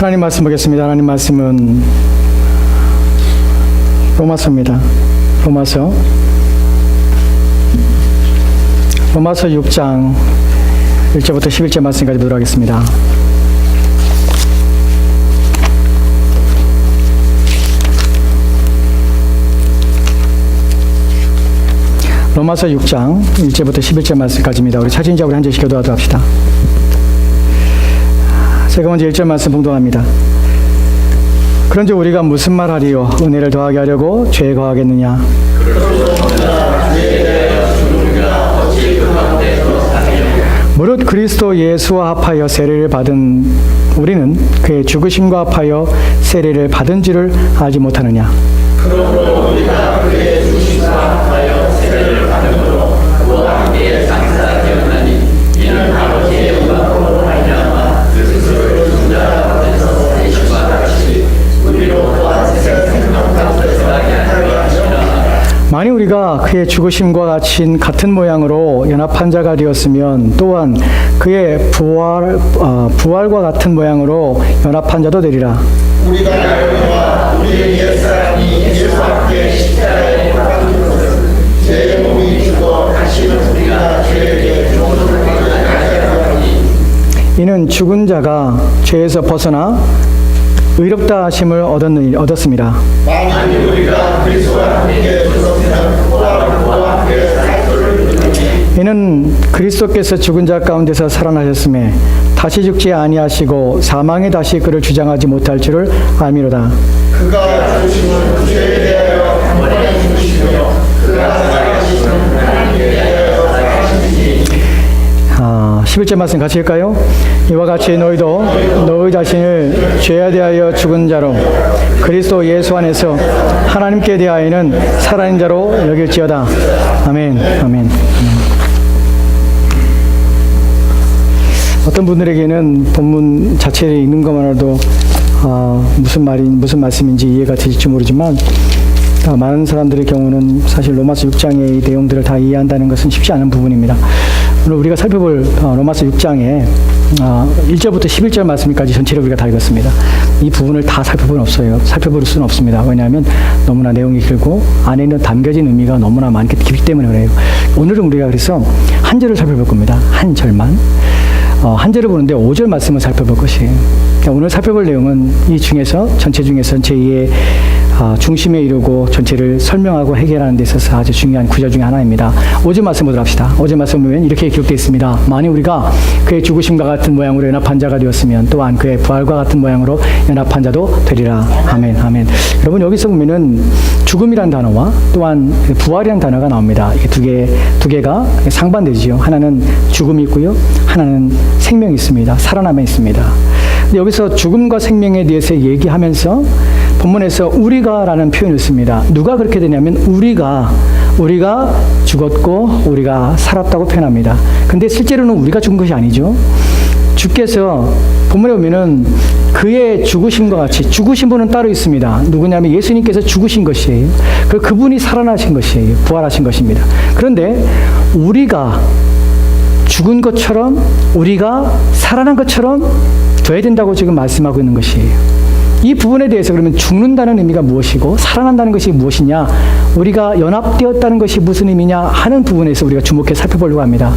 하나님 말씀 보겠습니다. 하나님 말씀은 로마서입니다. 로마서 6장 1절부터 11절 말씀까지 보도록 하겠습니다. 로마서 6장 1절부터 11절 말씀까지입니다. 우리 찾은 자 우리 한 절씩 교도하도록 합시다. 제가 먼저 1절 말씀 봉독합니다. 그런즉 우리가 무슨 말하리요? 은혜를 더하게 하려고 죄에 거하겠느냐? 무릇 그리스도 예수와 합하여 세례를 받은 우리는 그의 죽으심과 합하여 세례를 받은 줄을 알지 못하느냐? 그러므로 우리가 그의 죽으심과 합하여 세례를 받음으로 그와 함께 장사되었나니 이는 아버지의 영광으로 말미암아 그 스스로를 죽은 자 가운데서 살리심과 같이 우리로 또한 세상 생명 가운데 살게 하려 하시니라. 만일 우리가 그의 죽으심과 같은 모양으로 연합한 자가 되었으면 또한 그의 부활과 같은 모양으로 연합한 자도 되리라. 우리가 알거니와 우리의 옛사람이 예수와 함께 십자가에 못 박힌 것은 죄의 몸이 죽어 다시는 우리가 죄에게 종속을 하지 아니하리니 이는 죽은 자가 죄에서 벗어나 의롭다 하심을 얻었습니다. 만일 우리가 그리스도와 함께 죽었으면 또한 그와 함께 살 것을 믿으니 이는 그리스도께서 죽은 자 가운데서 살아나셨음에 다시 죽지 아니하시고 사망에 다시 그를 주장하지 못할 줄을 알미로다. 그가 죽으심은 죄에 대하여 한 번에 죽으시며 그가 살아가심은 하나님께 대하여 살아가시니 11절 말씀 같이 읽을까요? 이와 같이 너희도 너희 자신을 죄에 대하여 죽은 자로 그리스도 예수 안에서 하나님께 대하여는 살아있는 자로 여길지어다. 아멘. 아멘. 어떤 분들에게는 본문 자체를 읽는 것만으로도 무슨 말씀인지 이해가 되실지 모르지만 많은 사람들의 경우는 사실 로마서 6장의 내용들을 다 이해한다는 것은 쉽지 않은 부분입니다. 오늘 우리가 살펴볼 로마서 6장의 1절부터 11절 말씀까지 전체를 우리가 다 읽었습니다. 이 부분을 다 살펴볼 수는 없습니다. 왜냐하면 너무나 내용이 길고 안에 있는 담겨진 의미가 너무나 많기 때문에 그래요. 오늘은 우리가 그래서 한 절을 살펴볼 겁니다. 한 절만. 한 절을 보는데 5절 말씀을 살펴볼 것이에요. 그러니까 오늘 살펴볼 내용은 이 중에서 전체 중에서 제2의 중심에 이르고 전체를 설명하고 해결하는 데 있어서 아주 중요한 구절 중에 하나입니다. 5절 말씀 보도록 합시다. 5절 말씀 보면 이렇게 기록되어 있습니다. 만일 우리가 그의 죽으심과 같은 모양으로 연합한 자가 되었으면 또한 그의 부활과 같은 모양으로 연합한 자도 되리라. 아멘. 아멘. 여러분 여기서 보면은 죽음이란 단어와 또한 부활이란 단어가 나옵니다. 이게 두 개가 상반되지요. 하나는 죽음이 있고요. 하나는 생명이 있습니다. 살아남이 있습니다. 근데 여기서 죽음과 생명에 대해서 얘기하면서 본문에서 우리가라는 표현을 씁니다. 누가 그렇게 되냐면 우리가 죽었고 우리가 살았다고 표현합니다. 근데 실제로는 우리가 죽은 것이 아니죠. 주께서 본문에 보면은 그의 죽으심과 같이 죽으신 분은 따로 있습니다. 누구냐면 예수님께서 죽으신 것이에요. 그분이 살아나신 것이에요. 부활하신 것입니다. 그런데 우리가 죽은 것처럼 우리가 살아난 것처럼 돼야 된다고 지금 말씀하고 있는 것이에요. 이 부분에 대해서 그러면 죽는다는 의미가 무엇이고 살아난다는 것이 무엇이냐, 우리가 연합되었다는 것이 무슨 의미냐 하는 부분에서 우리가 주목해서 살펴보려고 합니다.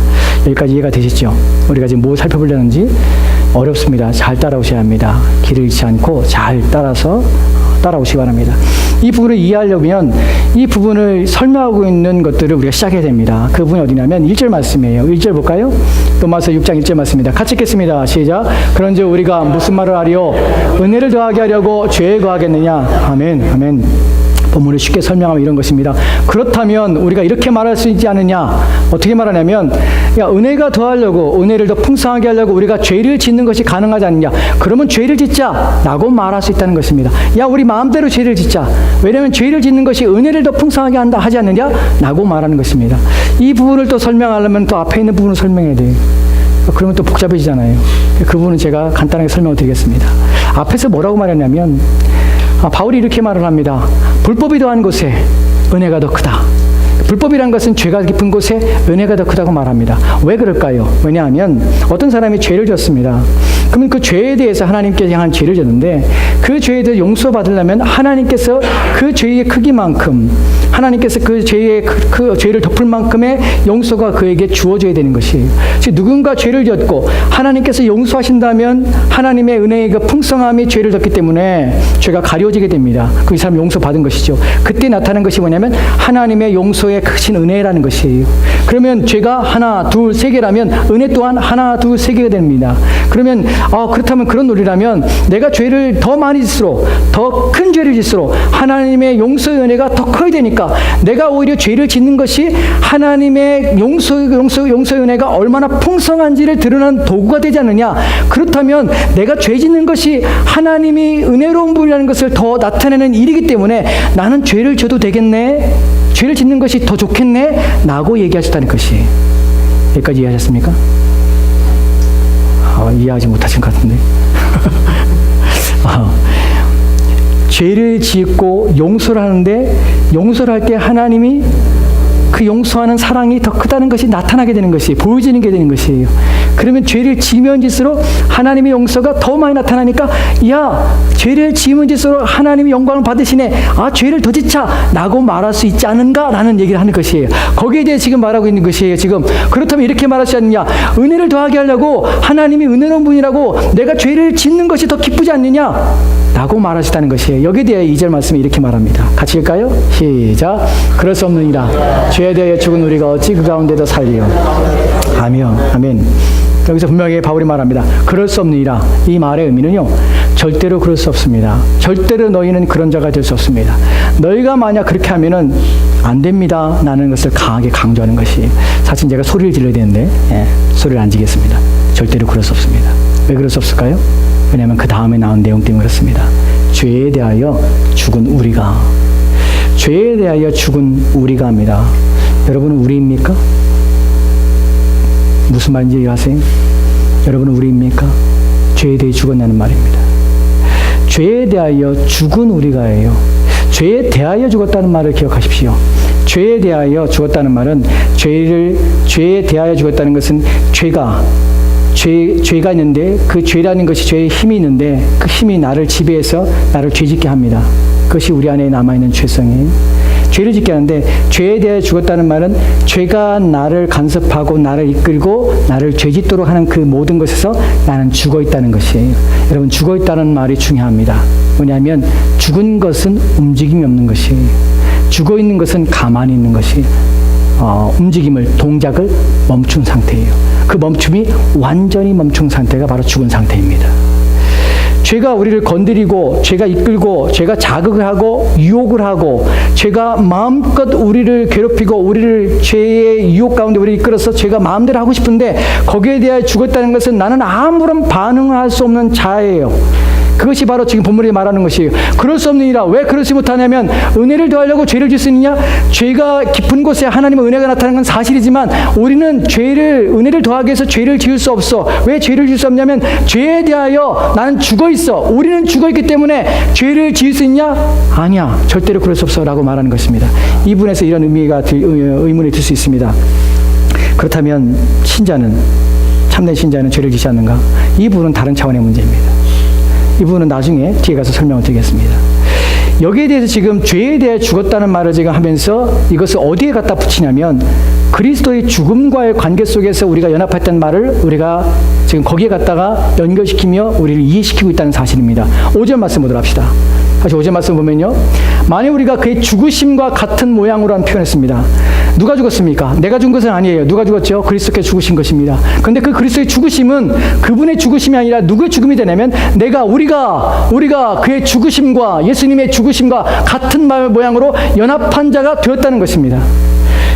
여기까지 이해가 되시죠? 우리가 지금 뭘 살펴보려는지 어렵습니다. 잘 따라오셔야 합니다. 길을 잃지 않고 잘 따라오시기 바랍니다. 이 부분을 이해하려면 이 부분을 설명하고 있는 것들을 우리가 시작해야 됩니다. 그 부분이 어디냐면 1절 말씀이에요. 1절 볼까요? 로마서 6장 1절 말씀입니다. 같이 읽겠습니다. 시작. 그런즉 우리가 무슨 말을 하리요? 은혜를 더하게 하려고 죄에 거하겠느냐? 아멘. 아멘. 본문을 쉽게 설명하면 이런 것입니다. 그렇다면 우리가 이렇게 말할 수 있지 않느냐? 어떻게 말하냐면 은혜가 더하려고, 은혜를 더 풍성하게 하려고 우리가 죄를 짓는 것이 가능하지 않느냐? 그러면 죄를 짓자 라고 말할 수 있다는 것입니다. 우리 마음대로 죄를 짓자. 왜냐하면 죄를 짓는 것이 은혜를 더 풍성하게 한다 하지 않느냐? 라고 말하는 것입니다. 이 부분을 또 설명하려면 또 앞에 있는 부분을 설명해야 돼요. 그러면 또 복잡해지잖아요. 그 부분은 제가 간단하게 설명을 드리겠습니다. 앞에서 뭐라고 말했냐면 바울이 이렇게 말을 합니다. 불법이 더한 곳에 은혜가 더 크다. 불법이란 것은 죄가 깊은 곳에 은혜가 더 크다고 말합니다. 왜 그럴까요? 왜냐하면 어떤 사람이 죄를 졌습니다. 그러면 그 죄에 대해서 하나님께 향한 죄를 졌는데 그 죄에 대해서 용서받으려면 하나님께서 그 죄의 크기만큼 하나님께서 그 죄의 그 죄를 덮을 만큼의 용서가 그에게 주어져야 되는 것이에요. 즉 누군가 죄를 졌고 하나님께서 용서하신다면 하나님의 은혜의 그 풍성함이 죄를 졌기 때문에 죄가 가려지게 됩니다. 그 사람 용서받은 것이죠. 그때 나타나는 것이 뭐냐면 하나님의 용서의 크신 은혜라는 것이에요. 그러면 죄가 하나, 둘, 세 개라면 은혜 또한 하나, 둘, 세 개가 됩니다. 그러면 그렇다면 그런 논리라면 내가 죄를 더 많이 짓을수록 더 큰 죄를 짓을수록 하나님의 용서의 은혜가 더 커야 되니까 내가 오히려 죄를 짓는 것이 하나님의 용서의 은혜가 얼마나 풍성한지를 드러난 도구가 되지 않느냐. 그렇다면 내가 죄 짓는 것이 하나님이 은혜로운 분이라는 것을 더 나타내는 일이기 때문에 나는 죄를 져도 되겠네, 죄를 짓는 것이 더 좋겠네 라고 얘기하셨다는 것이. 여기까지 이해하셨습니까? 이해하지 못하신 것 같은데. 죄를 짓고 용서를 하는데 용서를 할 때 하나님이 그 용서하는 사랑이 더 크다는 것이 나타나게 되는 것이 보여지는 게 되는 것이에요. 그러면 죄를 지으면 짓수록 하나님의 용서가 더 많이 나타나니까 죄를 지으면 짓수록 하나님이 영광을 받으시네, 죄를 더 짓자 라고 말할 수 있지 않은가라는 얘기를 하는 것이에요. 거기에 대해 지금 말하고 있는 것이에요. 지금 그렇다면 이렇게 말하지 않느냐, 은혜를 더하게 하려고 하나님이 은혜로운 분이라고 내가 죄를 짓는 것이 더 기쁘지 않느냐 라고 말하셨다는 것이에요. 여기에 대해 2절 말씀이 이렇게 말합니다. 같이 읽을까요? 시작. 그럴 수 없느니라 죄에 대하여 죽은 우리가 어찌 그 가운데도 살리요. 아멘. 여기서 분명히 바울이 말합니다. 그럴 수 없느니라. 이 말의 의미는요, 절대로 그럴 수 없습니다. 절대로 너희는 그런 자가 될 수 없습니다. 너희가 만약 그렇게 하면은 안 됩니다 라는 것을 강하게 강조하는 것이. 사실 제가 소리를 질러야 되는데 소리를 안 지겠습니다. 절대로 그럴 수 없습니다. 왜 그럴 수 없을까요? 왜냐하면 그 다음에 나온 내용 때문에 그렇습니다. 죄에 대하여 죽은 우리가, 죄에 대하여 죽은 우리가 합니다. 여러분은 우리입니까? 무슨 말인지 이해하세요? 여러분은 우리입니까? 죄에 대해 죽었냐는 말입니다. 죄에 대하여 죽은 우리가예요. 죄에 대하여 죽었다는 말을 기억하십시오. 죄에 대하여 죽었다는 말은 죄에 대하여 죽었다는 것은 죄가 있는데 그 죄라는 것이 죄의 힘이 있는데 그 힘이 나를 지배해서 나를 죄짓게 합니다. 그것이 우리 안에 남아있는 죄성이에요. 죄를 짓게 하는데 죄에 대해 죽었다는 말은 죄가 나를 간섭하고 나를 이끌고 나를 죄짓도록 하는 그 모든 것에서 나는 죽어있다는 것이에요. 여러분, 죽어있다는 말이 중요합니다. 뭐냐면 죽은 것은 움직임이 없는 것이에요. 죽어있는 것은 가만히 있는 것이에요. 움직임을, 동작을 멈춘 상태예요. 그 멈춤이 완전히 멈춘 상태가 바로 죽은 상태입니다. 죄가 우리를 건드리고 죄가 이끌고 죄가 자극을 하고 유혹을 하고 죄가 마음껏 우리를 괴롭히고 우리를 죄의 유혹 가운데 우리를 이끌어서 죄가 마음대로 하고 싶은데 거기에 대하여 죽었다는 것은 나는 아무런 반응을 할 수 없는 자예요. 그것이 바로 지금 본문에 말하는 것이에요. 그럴 수 없느니라. 왜 그러지 못하냐면 은혜를 더하려고 죄를 짓으느냐? 죄가 깊은 곳에 하나님의 은혜가 나타나는 건 사실이지만 우리는 은혜를 더하기 위해서 죄를 지을 수 없어. 왜 죄를 지을 수 없냐면 죄에 대하여 나는 죽어 있어. 우리는 죽어 있기 때문에 죄를 지을 수 있냐? 아니야. 절대로 그럴 수 없어 라고 말하는 것입니다. 이 부분에서 이런 의문이 들 수 있습니다. 그렇다면 참된 신자는 죄를 짓지 않는가? 이 부분은 다른 차원의 문제입니다. 이 부분은 나중에 뒤에 가서 설명을 드리겠습니다. 여기에 대해서 지금 죄에 대해 죽었다는 말을 지금 하면서 이것을 어디에 갖다 붙이냐면 그리스도의 죽음과의 관계 속에서 우리가 연합했던 말을 우리가 지금 거기에 갖다가 연결시키며 우리를 이해시키고 있다는 사실입니다. 5절 말씀 보도록 합시다. 다시 5절 말씀 보면요. 만일 우리가 그의 죽으심과 같은 모양으로 한 표현했습니다. 누가 죽었습니까? 내가 죽은 것은 아니에요. 누가 죽었죠? 그리스도께서 죽으신 것입니다. 그런데 그 그리스도의 죽으심은 그분의 죽으심이 아니라 누구의 죽음이 되냐면 우리가 그의 죽으심과 예수님의 죽으심과 같은 모양으로 연합한 자가 되었다는 것입니다.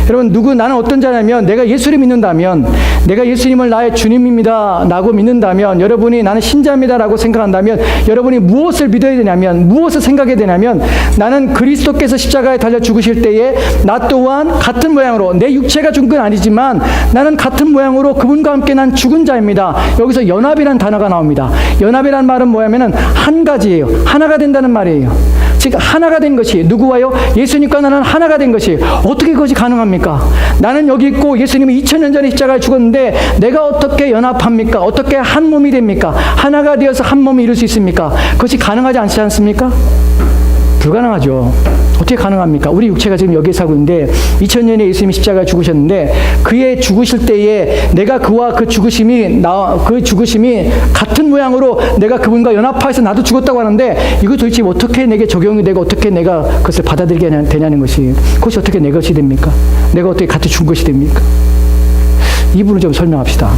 여러분, 나는 어떤 자냐면 내가 예수를 믿는다면, 내가 예수님을 나의 주님입니다 라고 믿는다면, 여러분이 나는 신자입니다 라고 생각한다면 여러분이 무엇을 믿어야 되냐면, 무엇을 생각해야 되냐면 나는 그리스도께서 십자가에 달려 죽으실 때에 나 또한 같은 모양으로, 내 육체가 죽은 건 아니지만 나는 같은 모양으로 그분과 함께 난 죽은 자입니다. 여기서 연합이라는 단어가 나옵니다. 연합이라는 말은 뭐냐면 한 가지예요. 하나가 된다는 말이에요. 즉 하나가 된 것이 누구와요? 예수님과 나는 하나가 된 것이 어떻게 그것이 가능합니까? 나는 여기 있고 예수님이 2000년 전에 십자가에 죽었는데 내가 어떻게 연합합니까? 어떻게 한 몸이 됩니까? 하나가 되어서 한 몸이 이룰 수 있습니까? 그것이 가능하지 않지 않습니까? 불가능하죠. 어떻게 가능합니까? 우리 육체가 지금 여기에 살고 있는데 2000년에 예수님이 십자가에 죽으셨는데 그의 죽으실 때에 내가 그와 그 죽으심이 같은 모양으로 내가 그분과 연합하여서 나도 죽었다고 하는데 이거 도대체 어떻게 내게 적용이 되고 어떻게 내가 그것을 받아들이게 되냐는 것이 그것이 어떻게 내 것이 됩니까? 내가 어떻게 같이 죽은 것이 됩니까? 이 부분을 좀 설명합시다.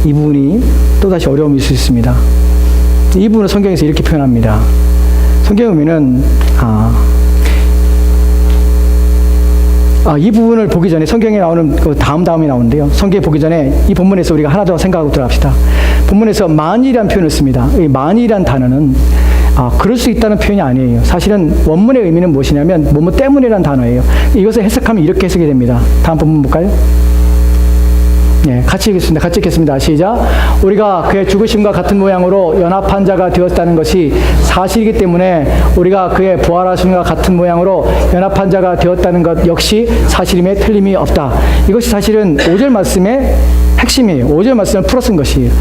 이 부분이 또다시 어려움이 있을 수 있습니다. 이 부분을 성경에서 이렇게 표현합니다. 성경에 보면은 이 부분을 보기 전에 성경에 나오는 그 다음이 나오는데요. 성경에 보기 전에 이 본문에서 우리가 하나 더 생각하고 들어갑시다. 본문에서 만일이라는 표현을 씁니다. 이 만일이라는 단어는 그럴 수 있다는 표현이 아니에요. 사실은 원문의 의미는 무엇이냐면 뭐뭐 때문이라는 단어예요. 이것을 해석하면 이렇게 해석이 됩니다. 다음 본문 볼까요? 네, 같이 읽겠습니다. 같이 읽겠습니다. 시작. 우리가 그의 죽으심과 같은 모양으로 연합한 자가 되었다는 것이 사실이기 때문에 우리가 그의 부활하심과 같은 모양으로 연합한 자가 되었다는 것 역시 사실임에 틀림이 없다. 이것이 사실은 5절 말씀의 핵심이에요. 5절 말씀을 풀어쓴 것이에요.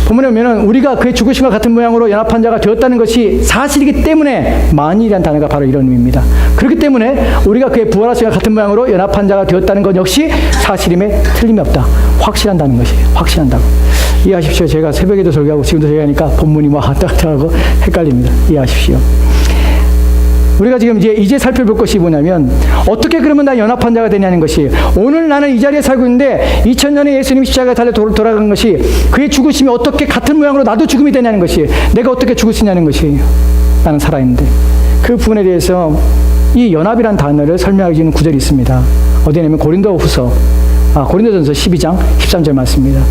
본문에 보면은 우리가 그의 죽으심과 같은 모양으로 연합한 자가 되었다는 것이 사실이기 때문에 만일이라는 단어가 바로 이런 의미입니다. 그렇기 때문에 우리가 그의 부활하심과 같은 모양으로 연합한 자가 되었다는 것 역시 사실임에 틀림이 없다. 확실한다는 것이에요. 확실한다고. 이해하십시오. 제가 새벽에도 설교하고 지금도 설교하니까 본문이 뭐 왔다 갔다 하고 헷갈립니다. 이해하십시오. 우리가 지금 이제 살펴볼 것이 뭐냐면 어떻게 그러면 나 연합한 자가 되냐는 것이 오늘 나는 이 자리에 살고 있는데 2000년에 예수님이 십자가에 달려 돌아간 것이 그의 죽으심이 어떻게 같은 모양으로 나도 죽음이 되냐는 것이 내가 어떻게 죽을 수 있냐는 것이 나는 살아있는데 그 부분에 대해서 이 연합이라는 단어를 설명해 주는 구절이 있습니다. 어디냐면 고린도전서 12장 13절 말씀입니다.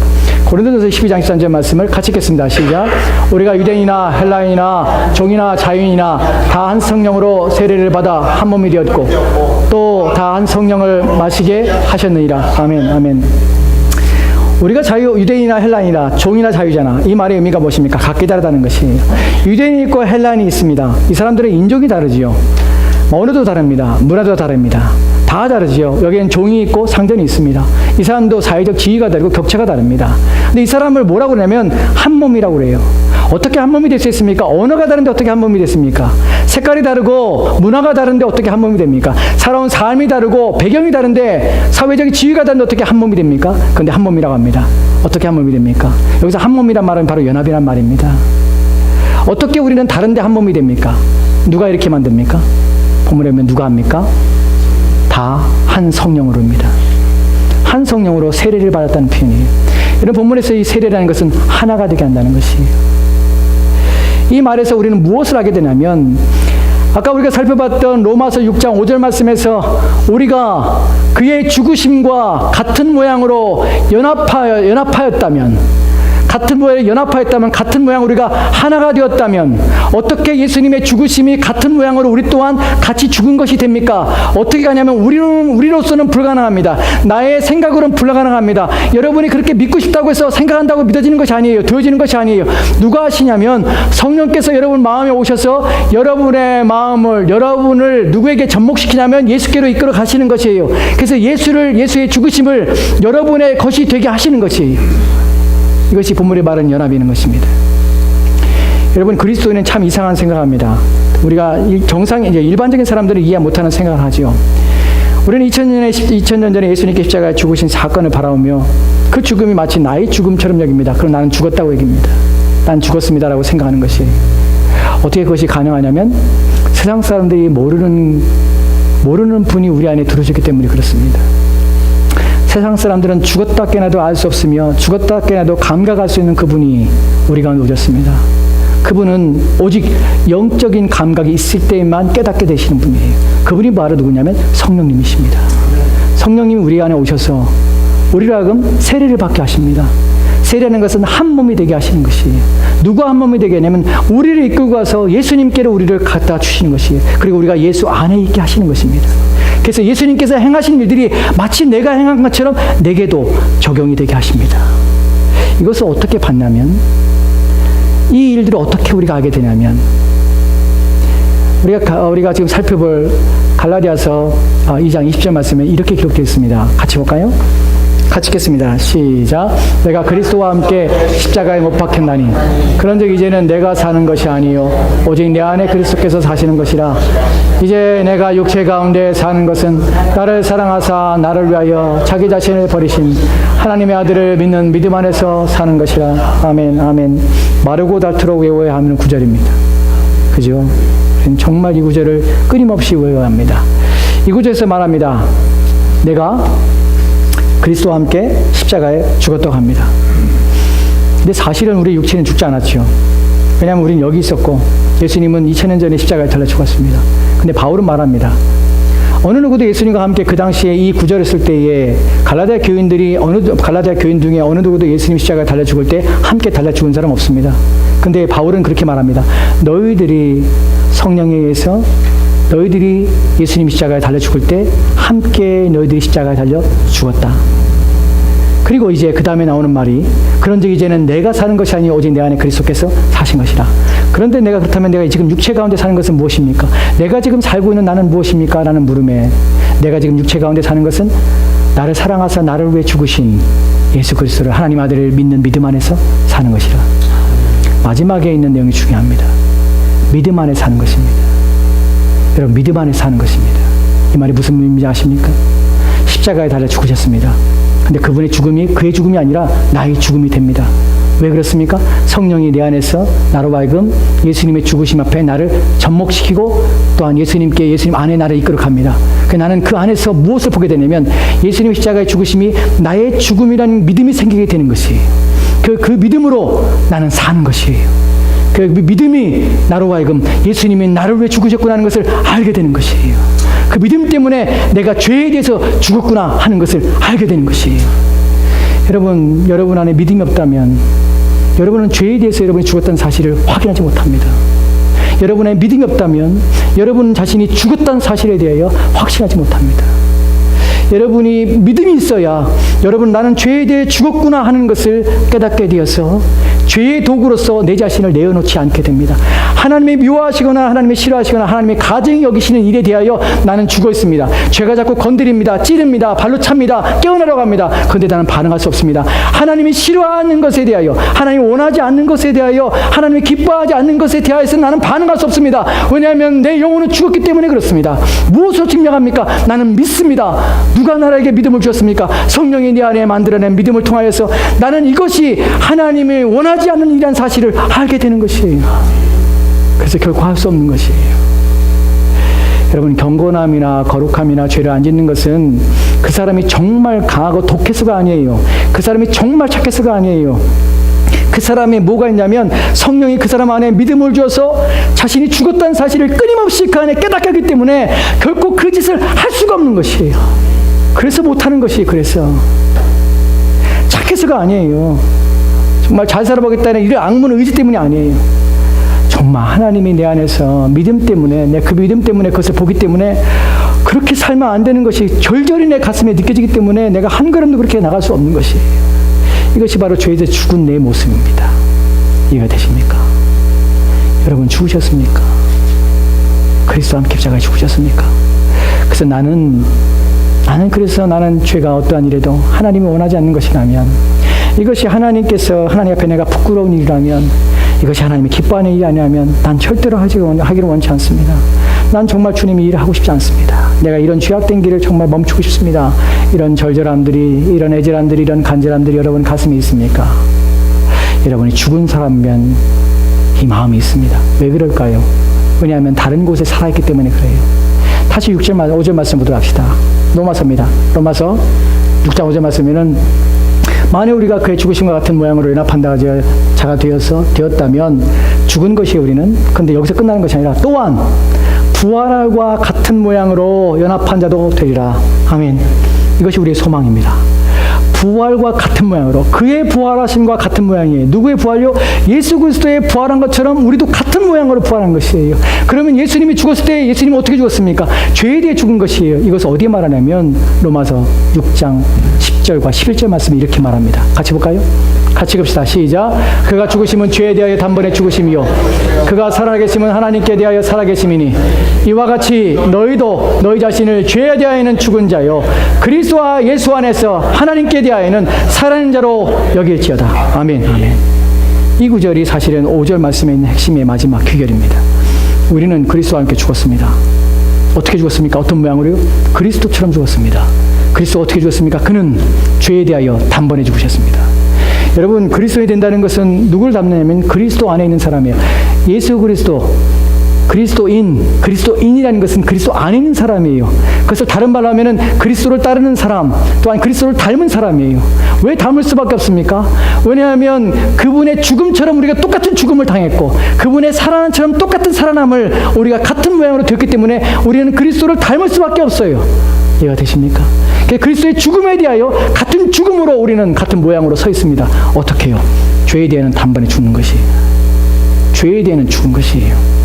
고린도전서 12장 13절 말씀을 같이 읽겠습니다. 시작. 우리가 유대인이나 헬라인이나 종이나 자유인이나 다 한 성령으로 세례를 받아 한 몸이 되었고 또 다 한 성령을 마시게 하셨느니라. 아멘. 아멘. 우리가 유대인이나 헬라인이나 종이나 자유잖아. 이 말의 의미가 무엇입니까? 각기 다르다는 것이에요. 유대인이 있고 헬라인이 있습니다. 이 사람들의 인종이 다르지요. 언어도 다릅니다. 문화도 다릅니다. 다 다르지요. 여기엔 종이 있고 상전이 있습니다. 이 사람도 사회적 지위가 다르고 격차가 다릅니다. 근데 이 사람을 뭐라고 그러냐면 한 몸이라고 그래요. 어떻게 한 몸이 될 수 있습니까? 언어가 다른데 어떻게 한 몸이 됐습니까? 색깔이 다르고 문화가 다른데 어떻게 한 몸이 됩니까? 살아온 삶이 다르고 배경이 다른데 사회적 지위가 다른데 어떻게 한 몸이 됩니까? 그런데 한 몸이라고 합니다. 어떻게 한 몸이 됩니까? 여기서 한 몸이란 말은 바로 연합이란 말입니다. 어떻게 우리는 다른데 한 몸이 됩니까? 누가 이렇게 만듭니까? 본문에 보면 누가 합니까? 다 한 성령으로입니다. 한 성령으로 세례를 받았다는 표현이에요. 이런 본문에서 이 세례라는 것은 하나가 되게 한다는 것이에요. 이 말에서 우리는 무엇을 하게 되냐면 아까 우리가 살펴봤던 로마서 6장 5절 말씀에서 우리가 그의 죽으심과 같은 모양으로 연합하였다면 같은 모양으로 연합하였다면 같은 모양 우리가 하나가 되었다면 어떻게 예수님의 죽으심이 같은 모양으로 우리 또한 같이 죽은 것이 됩니까? 어떻게 가냐면 우리로서는 불가능합니다. 나의 생각으로는 불가능합니다. 여러분이 그렇게 믿고 싶다고 해서 생각한다고 믿어지는 것이 아니에요. 되어지는 것이 아니에요. 누가 하시냐면 성령께서 여러분 마음에 오셔서 여러분의 마음을 여러분을 누구에게 접목시키냐면 예수께로 이끌어 가시는 것이에요. 그래서 예수의 죽으심을 여러분의 것이 되게 하시는 것이에요. 이것이 본문에 말하는 연합이는 것입니다. 여러분 그리스도인은 참 이상한 생각합니다. 우리가 일반적인 사람들은 이해 못하는 생각을 하죠. 우리는 2000년 전에 예수님께 십자가에 죽으신 사건을 바라보며 그 죽음이 마치 나의 죽음처럼 여깁니다. 그럼 나는 죽었다고 얘기합니다. 난 죽었습니다라고 생각하는 것이 어떻게 그것이 가능하냐면 세상 사람들이 모르는 분이 우리 안에 들어오셨기 때문에 그렇습니다. 세상 사람들은 죽었다 깨나도 알 수 없으며 죽었다 깨나도 감각할 수 있는 그분이 우리 가운데 오셨습니다. 그분은 오직 영적인 감각이 있을 때만 깨닫게 되시는 분이에요. 그분이 바로 누구냐면 성령님이십니다. 성령님이 우리 안에 오셔서 우리로 하여금 세례를 받게 하십니다. 세례하는 것은 한 몸이 되게 하시는 것이에요. 누가 한 몸이 되게 하냐면 우리를 이끌고 가서 예수님께로 우리를 갖다 주시는 것이에요. 그리고 우리가 예수 안에 있게 하시는 것입니다. 그래서 예수님께서 행하신 일들이 마치 내가 행한 것처럼 내게도 적용이 되게 하십니다. 이것을 어떻게 봤냐면 이 일들을 어떻게 우리가 알게 되냐면 우리가 지금 살펴볼 갈라디아서 2장 20절 말씀에 이렇게 기록되어 있습니다. 같이 볼까요? 같이 읽겠습니다. 시작. 내가 그리스도와 함께 십자가에 못 박혔나니 그런즉 이제는 내가 사는 것이 아니요 오직 내 안에 그리스도께서 사시는 것이라. 이제 내가 육체 가운데 사는 것은 나를 사랑하사 나를 위하여 자기 자신을 버리신 하나님의 아들을 믿는 믿음 안에서 사는 것이라. 아멘. 아멘. 마르고 닳도록 외워야 하는 구절입니다. 그죠? 정말 이 구절을 끊임없이 외워야 합니다. 이 구절에서 말합니다. 내가 그리스도와 함께 십자가에 죽었다고 합니다. 근데 사실은 우리 육체는 죽지 않았죠. 왜냐하면 우리는 여기 있었고 예수님은 2000년 전에 십자가에 달려 죽었습니다. 근데 바울은 말합니다. 어느 누구도 예수님과 함께 그 당시에 이 구절을 쓸 때에 갈라디아 교인 중에 어느 누구도 예수님 십자가에 달려 죽을 때 함께 달려 죽은 사람 없습니다. 근데 바울은 그렇게 말합니다. 너희들이 성령에 의해서 너희들이 예수님 십자가에 달려 죽을 때 함께 너희들이 십자가에 달려 죽었다. 그리고 이제 그 다음에 나오는 말이 그런즉 이제는 내가 사는 것이 아니 오직 내 안에 그리스도께서 사신 것이라. 그런데 내가 그렇다면 내가 지금 육체 가운데 사는 것은 무엇입니까? 내가 지금 살고 있는 나는 무엇입니까? 라는 물음에 내가 지금 육체 가운데 사는 것은 나를 사랑하사 나를 위해 죽으신 예수 그리스도를 하나님 아들을 믿는 믿음 안에서 사는 것이라. 마지막에 있는 내용이 중요합니다. 믿음 안에 사는 것입니다. 여러분 믿음 안에 사는 것입니다. 이 말이 무슨 의미인지 아십니까? 십자가에 달려 죽으셨습니다. 근데 그분의 죽음이 그의 죽음이 아니라 나의 죽음이 됩니다. 왜 그렇습니까? 성령이 내 안에서 나로 하여금 예수님의 죽으심 앞에 나를 접목시키고 또한 예수님 안에 나를 이끌어갑니다. 나는 그 안에서 무엇을 보게 되냐면 예수님의 십자가의 죽으심이 나의 죽음이라는 믿음이 생기게 되는 것이에요. 그 믿음으로 나는 사는 것이에요. 그 믿음이 나로 하여금 예수님이 나를 위해 죽으셨구나 하는 것을 알게 되는 것이에요. 그 믿음 때문에 내가 죄에 대해서 죽었구나 하는 것을 알게 되는 것이에요. 여러분 안에 믿음이 없다면 여러분은 죄에 대해서 여러분이 죽었다는 사실을 확인하지 못합니다. 여러분의 믿음이 없다면 여러분 자신이 죽었다는 사실에 대하여 확신하지 못합니다. 여러분이 믿음이 있어야 여러분 나는 죄에 대해 죽었구나 하는 것을 깨닫게 되어서 죄의 도구로서 내 자신을 내어놓지 않게 됩니다. 하나님의 미워하시거나 하나님의 싫어하시거나 하나님의 가증히 여기시는 일에 대하여 나는 죽어 있습니다. 죄가 자꾸 건드립니다. 찌릅니다. 발로 찹니다. 깨어나려고 합니다. 그런데 나는 반응할 수 없습니다. 하나님이 싫어하는 것에 대하여 하나님이 원하지 않는 것에 대하여 하나님이 기뻐하지 않는 것에 대하여서 나는 반응할 수 없습니다. 왜냐하면 내 영혼은 죽었기 때문에 그렇습니다. 무엇으로 증명합니까? 나는 믿습니다. 누가 나에게 믿음을 주었습니까? 성령이 내 안에 만들어낸 믿음을 통하여서 나는 이것이 하나님이 원하지 않는 일이라는 사실을 알게 되는 것이에요. 그래서 결코 할 수 없는 것이에요. 여러분 경건함이나 거룩함이나 죄를 안 짓는 것은 그 사람이 정말 강하고 독해서가 아니에요. 그 사람이 정말 착해서가 아니에요. 그 사람이 뭐가 있냐면 성령이 그 사람 안에 믿음을 주어서 자신이 죽었다는 사실을 끊임없이 그 안에 깨닫게 하기 때문에 결코 그 짓을 할 수가 없는 것이에요. 그래서 못하는 것이에요. 그래서 착해서가 아니에요. 정말 잘 살아보겠다는 이런 악문의 의지 때문이 아니에요. 정말 하나님이 내 안에서 믿음 때문에 내 그 믿음 때문에 그것을 보기 때문에 그렇게 살면 안 되는 것이 절절히 내 가슴에 느껴지기 때문에 내가 한 걸음도 그렇게 나갈 수 없는 것이에요. 이것이 바로 죄에 대해 죽은 내 모습입니다. 이해가 되십니까? 여러분 죽으셨습니까? 그리스도와 함께 십자가에 죽으셨습니까? 그래서 나는 죄가 어떠한 일에도 하나님이 원하지 않는 것이라면 이것이 하나님께서 하나님 앞에 내가 부끄러운 일이라면 이것이 하나님이 기뻐하는 일이 아니라면 난 절대로 하기를 원치 않습니다. 난 정말 주님이 일을 하고 싶지 않습니다. 내가 이런 죄악된 길을 정말 멈추고 싶습니다. 이런 절절함들이, 이런 애절함들이, 이런 간절함들이 여러분 가슴에 있습니까? 여러분이 죽은 사람이면 이 마음이 있습니다. 왜 그럴까요? 왜냐하면 다른 곳에 살아있기 때문에 그래요. 다시 5절 말씀 보도록 합시다. 로마서입니다. 로마서 6장 5절 말씀에는 만일 우리가 그의 죽으심과 같은 모양으로 연합한다 자가 되었다면 죽은 것이 우리는. 그런데 여기서 끝나는 것이 아니라 또한 부활과 같은 모양으로 연합한 자도 되리라. 아멘. 이것이 우리의 소망입니다. 부활과 같은 모양으로 그의 부활하심과 같은 모양이에요. 누구의 부활요? 예수 그리스도의 부활한 것처럼 우리도 같은 모양으로 부활한 것이에요. 그러면 예수님이 죽었을 때 예수님은 어떻게 죽었습니까? 죄에 대해 죽은 것이에요. 이것을 어디에 말하냐면 로마서 6장 10절과 11절 말씀이 이렇게 말합니다. 같이 볼까요? 같이 봅시다. 시작. 그가 죽으심은 죄에 대하여 단번에 죽으심이요 그가 살아계심은 하나님께 대하여 살아계심이니 이와 같이 너희도 너희 자신을 죄에 대하여는 죽은 자요 그리스도와 예수 안에서 하나님께 대하여는 살아있는 자로 여길지어다. 아멘. 아멘. 이 구절이 사실은 5절 말씀에 있는 핵심의 마지막 귀결입니다. 우리는 그리스도와 함께 죽었습니다. 어떻게 죽었습니까? 어떤 모양으로요? 그리스도처럼 죽었습니다. 그리스도가 어떻게 죽었습니까? 그는 죄에 대하여 단번에 죽으셨습니다. 여러분, 그리스도인이 된다는 것은 누구를 닮느냐면 그리스도 안에 있는 사람이에요. 예수 그리스도, 그리스도인이라는 것은 그리스도 안에 있는 사람이에요. 그래서 다른 말로 하면은 그리스도를 따르는 사람, 또한 그리스도를 닮은 사람이에요. 왜 닮을 수밖에 없습니까? 왜냐하면 그분의 죽음처럼 우리가 똑같은 죽음을 당했고 그분의 살아남처럼 똑같은 살아남을 우리가 같은 모양으로 되었기 때문에 우리는 그리스도를 닮을 수밖에 없어요. 이해가 되십니까? 그리스도의 죽음에 대하여 같은 죽음으로 우리는 같은 모양으로 서 있습니다. 어떻게 해요? 죄에 대해는 단번에 죽는 것이에요. 죄에 대해는 죽은 것이에요.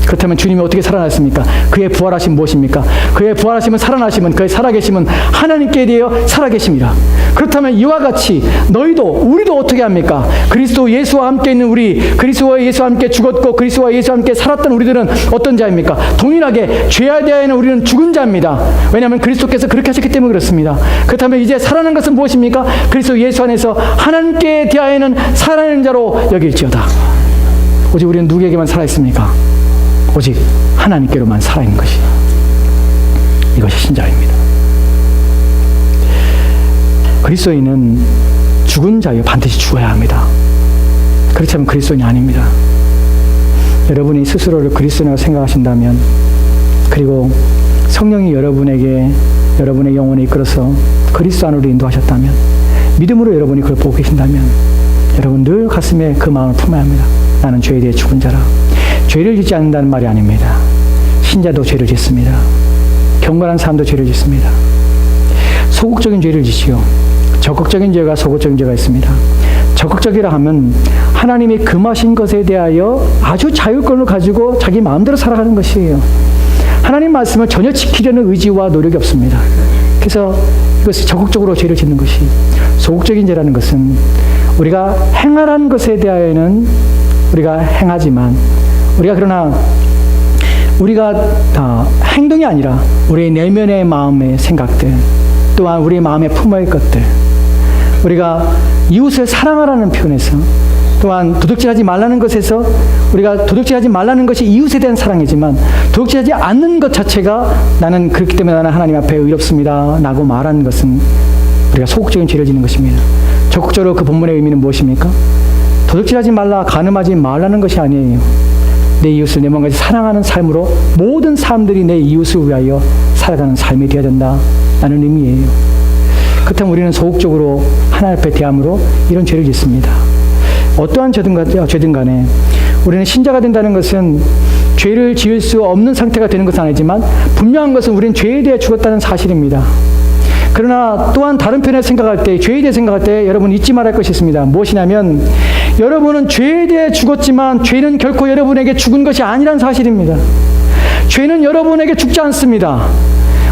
그렇다면 주님이 어떻게 살아났습니까? 그의 부활하심 무엇입니까? 그의 부활하심은 살아나심은 그의 살아계심은 하나님께 대하여 살아계심이라. 그렇다면 이와 같이 우리도 어떻게 합니까? 그리스도 예수와 함께 있는 우리, 그리스도와 예수와 함께 죽었고 그리스도와 예수와 함께 살았던 우리들은 어떤 자입니까? 동일하게 죄에 대하여는 우리는 죽은 자입니다. 왜냐하면 그리스도께서 그렇게 하셨기 때문에 그렇습니다. 그렇다면 이제 살아난 것은 무엇입니까? 그리스도 예수 안에서 하나님께 대하여는 살아있는 자로 여길지어다. 오직 우리는 누구에게만 살아있습니까? 오직 하나님께로만 살아있는 것이 이것이 신자입니다. 그리스도인은 죽은 자요 반드시 죽어야 합니다. 그렇지 않으면 그리스도인이 아닙니다. 여러분이 스스로를 그리스도인이라고 생각하신다면 그리고 성령이 여러분에게 여러분의 영혼을 이끌어서 그리스도 안으로 인도하셨다면 믿음으로 여러분이 그걸 보고 계신다면 여러분 늘 가슴에 그 마음을 품어야 합니다. 나는 죄에 대해 죽은 자라. 죄를 짓지 않는다는 말이 아닙니다. 신자도 죄를 짓습니다. 경건한 사람도 죄를 짓습니다. 소극적인 죄를 짓지요. 적극적인 죄가 소극적인 죄가 있습니다. 적극적이라 하면 하나님이 금하신 것에 대하여 아주 자율권을 가지고 자기 마음대로 살아가는 것이에요. 하나님 말씀을 전혀 지키려는 의지와 노력이 없습니다. 그래서 이것이 적극적으로 죄를 짓는 것이 소극적인 죄라는 것은 우리가 행하라는 것에 대하여는 우리가 행하지만 그러나 우리가 행동이 아니라 우리의 내면의 마음의 생각들 또한 우리의 마음에 품어야 할 것들 우리가 이웃을 사랑하라는 표현에서 또한 도둑질하지 말라는 것에서 우리가 도둑질하지 말라는 것이 이웃에 대한 사랑이지만 도둑질하지 않는 것 자체가 나는 그렇기 때문에 나는 하나님 앞에 의롭습니다 라고 말하는 것은 우리가 소극적인 죄를 짓는 것입니다. 적극적으로 그 본문의 의미는 무엇입니까? 도둑질하지 말라, 간음하지 말라는 것이 아니에요. 내 이웃을 내 몸같이 사랑하는 삶으로 모든 사람들이 내 이웃을 위하여 살아가는 삶이 되어야 된다라는 의미예요. 그렇다면 우리는 소극적으로 하나님 앞에 대함으로 이런 죄를 짓습니다. 어떠한 죄든 간에 우리는 신자가 된다는 것은 죄를 지을 수 없는 상태가 되는 것은 아니지만 분명한 것은 우리는 죄에 대해 죽었다는 사실입니다. 그러나 또한 다른 편에 생각할 때, 죄에 대해 생각할 때 여러분 잊지 말할 것이 있습니다. 무엇이냐면 여러분은 죄에 대해 죽었지만 죄는 결코 여러분에게 죽은 것이 아니란 사실입니다. 죄는 여러분에게 죽지 않습니다.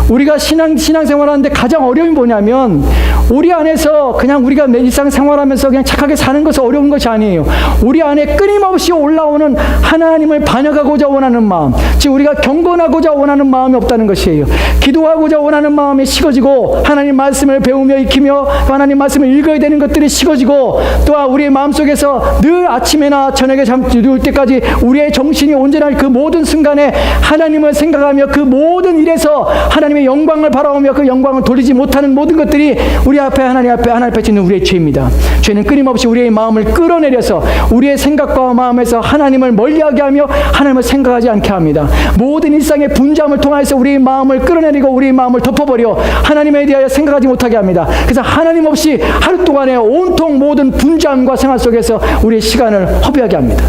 우리가 신앙생활하는데 가장 어려움이 뭐냐면 우리 안에서 그냥 우리가 일상생활하면서 그냥 착하게 사는 것은 어려운 것이 아니에요. 우리 안에 끊임없이 올라오는 하나님을 반역하고자 원하는 마음, 즉 우리가 경건하고자 원하는 마음이 없다는 것이에요. 기도하고자 원하는 마음이 식어지고 하나님 말씀을 배우며 익히며 하나님 말씀을 읽어야 되는 것들이 식어지고 또한 우리의 마음속에서 늘 아침에나 저녁에 누울 때까지 우리의 정신이 온전한 그 모든 순간에 하나님을 생각하며 그 모든 일에서 하나님의 영광을 바라보며 그 영광을 돌리지 못하는 모든 것들이 우리 앞에 하나님 앞에 있는 우리의 죄입니다. 죄는 끊임없이 우리의 마음을 끌어내려서 우리의 생각과 마음에서 하나님을 멀리하게 하며 하나님을 생각하지 않게 합니다. 모든 일상의 분주함을 통해서 우리의 마음을 끌어내리고 우리의 마음을 덮어버려 하나님에 대하여 생각하지 못하게 합니다. 그래서 하나님 없이 하루 동안에 온통 모든 분주함과 생활 속에서 우리의 시간을 허비하게 합니다.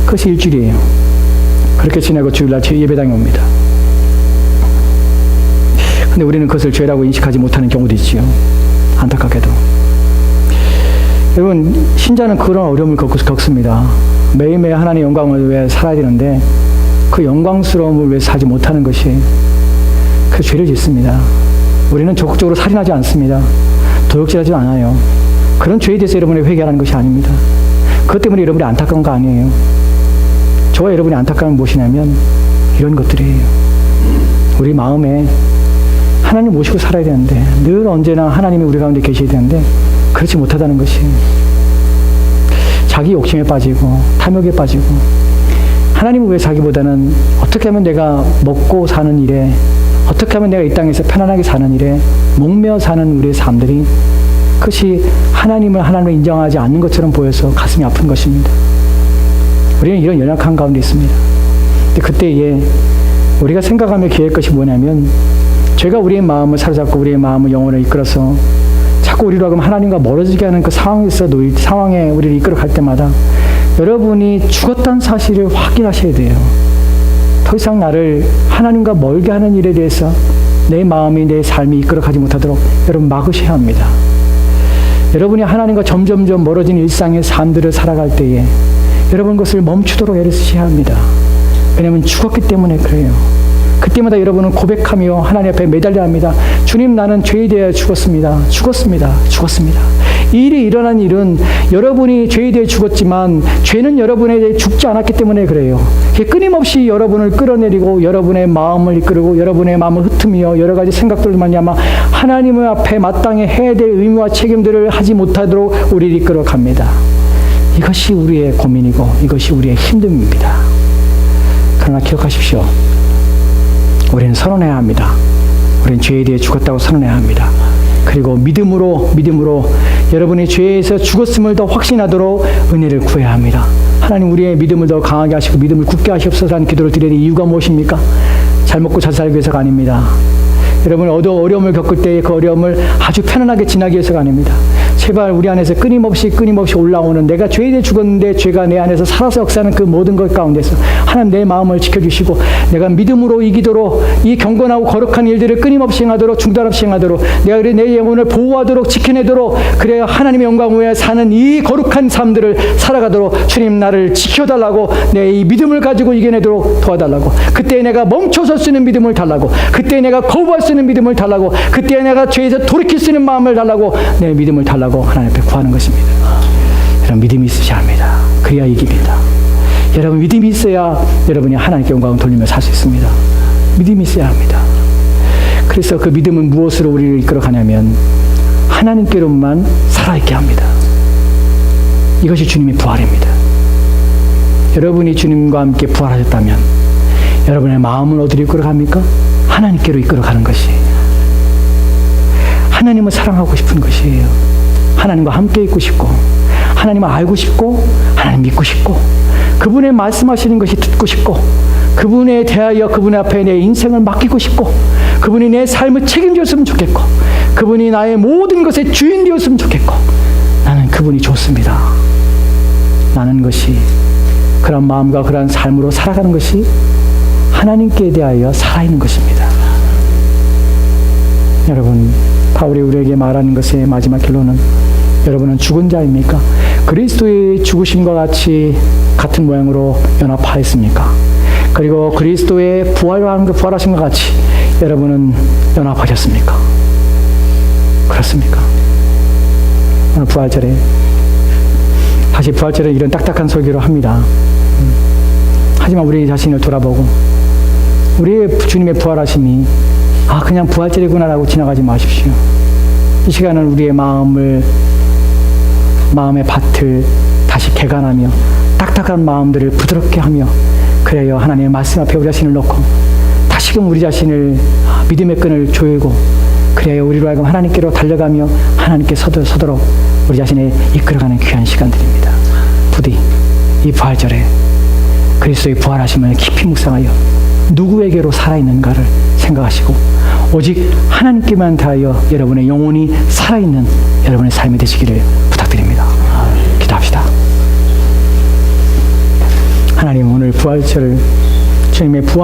그것이 일주일이에요. 그렇게 지내고 주일날 예배당에 옵니다. 근데 우리는 그것을 죄라고 인식하지 못하는 경우도 있지요. 안타깝게도. 여러분, 신자는 그런 어려움을 겪습니다. 매일매일 하나님의 영광을 위해 살아야 되는데 그 영광스러움을 위해 살지 못하는 것이 그 죄를 짓습니다. 우리는 적극적으로 살인하지 않습니다. 도둑질하지 않아요. 그런 죄에 대해서 여러분이 회개하는 것이 아닙니다. 그것 때문에 여러분이 안타까운 거 아니에요. 저와 여러분이 안타까운 무엇이냐면 이런 것들이에요. 우리 마음에 하나님 모시고 살아야 되는데 늘 언제나 하나님이 우리 가운데 계셔야 되는데 그렇지 못하다는 것이 자기 욕심에 빠지고 탐욕에 빠지고 하나님을 위해 살기보다는 어떻게 하면 내가 먹고 사는 일에 어떻게 하면 내가 이 땅에서 편안하게 사는 일에 목매어 사는 우리의 삶들이 그것이 하나님을 인정하지 않는 것처럼 보여서 가슴이 아픈 것입니다. 우리는 이런 연약한 가운데 있습니다. 근데 그때에 우리가 생각하며 기회할 것이 뭐냐면 죄가 우리의 마음을 사로잡고 우리의 마음을 영혼을 이끌어서 자꾸 우리로 하여금 하나님과 멀어지게 하는 그 상황에 우리를 이끌어갈 때마다 여러분이 죽었다는 사실을 확인하셔야 돼요. 더 이상 나를 하나님과 멀게 하는 일에 대해서 내 마음이 내 삶이 이끌어가지 못하도록 여러분 막으셔야 합니다. 여러분이 하나님과 점점점 멀어진 일상의 삶들을 살아갈 때에 여러분 것을 멈추도록 애를 쓰셔야 합니다. 왜냐하면 죽었기 때문에 그래요. 그때마다 여러분은 고백하며 하나님 앞에 매달려야 합니다. 주님, 나는 죄에 대해 죽었습니다. 이 일이 일어난 일은 여러분이 죄에 대해 죽었지만 죄는 여러분에 대해 죽지 않았기 때문에 그래요. 끊임없이 여러분을 끌어내리고 여러분의 마음을 이끌고 여러분의 마음을 흩으며 여러 가지 생각들을 말미암아 하나님 앞에 마땅히 해야 될 의무와 책임들을 하지 못하도록 우리를 이끌어 갑니다. 이것이 우리의 고민이고 이것이 우리의 힘듦입니다. 그러나 기억하십시오. 우리는 선언해야 합니다. 우리는 죄에 대해 죽었다고 선언해야 합니다. 그리고 믿음으로 여러분이 죄에서 죽었음을 더 확신하도록 은혜를 구해야 합니다. 하나님, 우리의 믿음을 더 강하게 하시고 믿음을 굳게 하시옵소서라는 기도를 드려야 될 이유가 무엇입니까? 잘 먹고 잘 살기 위해서가 아닙니다. 여러분이 어려움을 겪을 때 그 어려움을 아주 편안하게 지나기 위해서가 아닙니다. 제발 우리 안에서 끊임없이 올라오는 내가 죄에 대해 죽었는데 죄가 내 안에서 살아서 역사하는 그 모든 것 가운데서 하나님 내 마음을 지켜주시고 내가 믿음으로 이기도록 이 경건하고 거룩한 일들을 끊임없이 행하도록 중단 없이 행하도록 내가 내 영혼을 보호하도록 지켜내도록 그래야 하나님의 영광 위에 사는 이 거룩한 삶들을 살아가도록 주님 나를 지켜달라고 내 이 믿음을 가지고 이겨내도록 도와달라고 그때 내가 멈춰설 수 있는 믿음을 달라고 그때 내가 거부할 수 있는 믿음을 달라고 그때 내가 죄에서 돌이킬 수 있는 마음을 달라고 내 믿음을 달라고 하나님 앞에 구하는 것입니다. 여러분 믿음이 있으셔야 합니다. 그래야 이깁니다. 여러분 믿음이 있어야 여러분이 하나님께 영광을 돌리며 살 수 있습니다. 믿음이 있어야 합니다. 그래서 그 믿음은 무엇으로 우리를 이끌어가냐면 하나님께로만 살아있게 합니다. 이것이 주님의 부활입니다. 여러분이 주님과 함께 부활하셨다면 여러분의 마음은 어디로 이끌어갑니까? 하나님께로 이끌어가는 것이에요. 하나님을 사랑하고 싶은 것이에요. 하나님과 함께 있고 싶고 하나님을 알고 싶고 하나님 믿고 싶고 그분의 말씀하시는 것이 듣고 싶고 그분에 대하여 그분 앞에 내 인생을 맡기고 싶고 그분이 내 삶을 책임졌으면 좋겠고 그분이 나의 모든 것의 주인 되었으면 좋겠고 나는 그분이 좋습니다. 나는 것이 그런 마음과 그런 삶으로 살아가는 것이 하나님께 대하여 살아있는 것입니다. 여러분 바울이 우리에게 말하는 것의 마지막 결론은 여러분은 죽은 자입니까? 그리스도의 죽으심과 같은 모양으로 연합하였습니까? 그리고 그리스도의 부활하신 것 같이 여러분은 연합하셨습니까? 그렇습니까? 오늘 부활절에 다시 부활절에 이런 딱딱한 설교를 합니다. 하지만 우리 자신을 돌아보고 우리의 주님의 부활하심이 그냥 부활절이구나라고 지나가지 마십시오. 이 시간은 우리의 마음의 밭을 다시 개간하며 딱딱한 마음들을 부드럽게 하며 그래야 하나님의 말씀 앞에 우리 자신을 놓고 다시금 우리 자신을 믿음의 끈을 조이고 그래야 우리로 하여금 하나님께로 달려가며 하나님께 서도록 우리 자신을 이끌어가는 귀한 시간들입니다. 부디 이 부활절에 그리스도의 부활하심을 깊이 묵상하여 누구에게로 살아있는가를 생각하시고 오직 하나님께만 대하여 여러분의 영혼이 살아있는 여러분의 삶이 되시기를 부탁드립니다. 기도합시다. 하나님 오늘 부활절 주님의 부활